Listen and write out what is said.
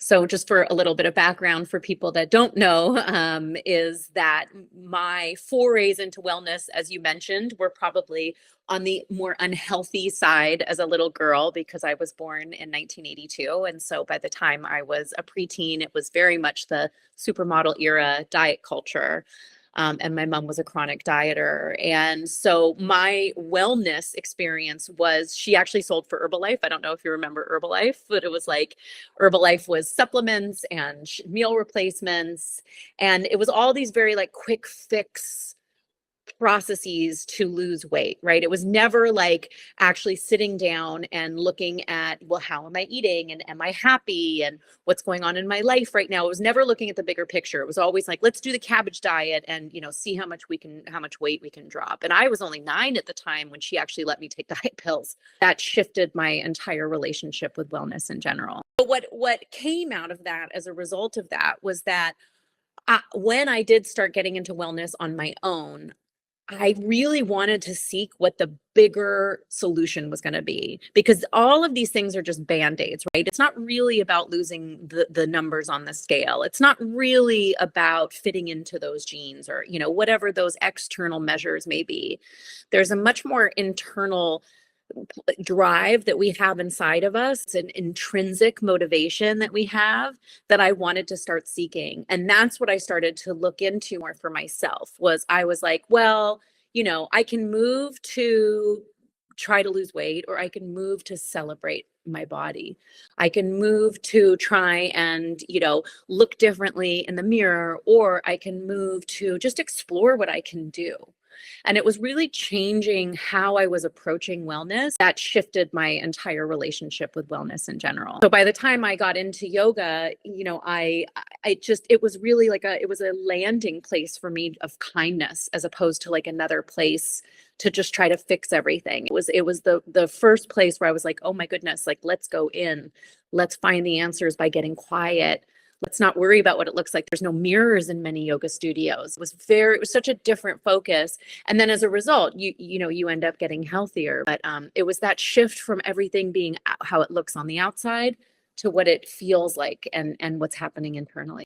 So just for a little bit of background for people that don't know, is that my forays into wellness, as you mentioned, were probably on the more unhealthy side as a little girl because I was born in 1982. And so by the time I was a preteen, it was very much the supermodel era diet culture. And my mom was a chronic dieter. And so my wellness experience was she actually sold for Herbalife. I don't know if you remember Herbalife, but it was like Herbalife was supplements and meal replacements. And it was all these very like quick fix processes to lose weight, right? It was never like actually sitting down and looking at, well, how am I eating and am I happy and what's going on in my life right now? It was never looking at the bigger picture. It was always like, let's do the cabbage diet and, see how much weight we can drop. And I was only 9 at the time when she actually let me take diet pills. That shifted my entire relationship with wellness in general. But what came out of that as a result of that was that when I did start getting into wellness on my own, I really wanted to seek what the bigger solution was going to be because all of these things are just band-aids, right? It's not really about losing the numbers on the scale. It's not really about fitting into those genes or, whatever those external measures may be. There's a much more internal drive that we have inside of us. It's an intrinsic motivation that we have that I wanted to start seeking. And that's what I started to look into more for myself was I was like, well, I can move to try to lose weight or I can move to celebrate my body. I can move to try and, look differently in the mirror, or I can move to just explore what I can do. And it was really changing how I was approaching wellness that shifted my entire relationship with wellness in general. So by the time I got into yoga, it was really like it was a landing place for me of kindness as opposed to like another place to just try to fix everything. It was the first place where I was like, oh my goodness, like let's go in, let's find the answers by getting quiet. Let's not worry about what it looks like. There's no mirrors in many yoga studios. It was such a different focus. And then as a result, you end up getting healthier. But it was that shift from everything being how it looks on the outside to what it feels like and what's happening internally.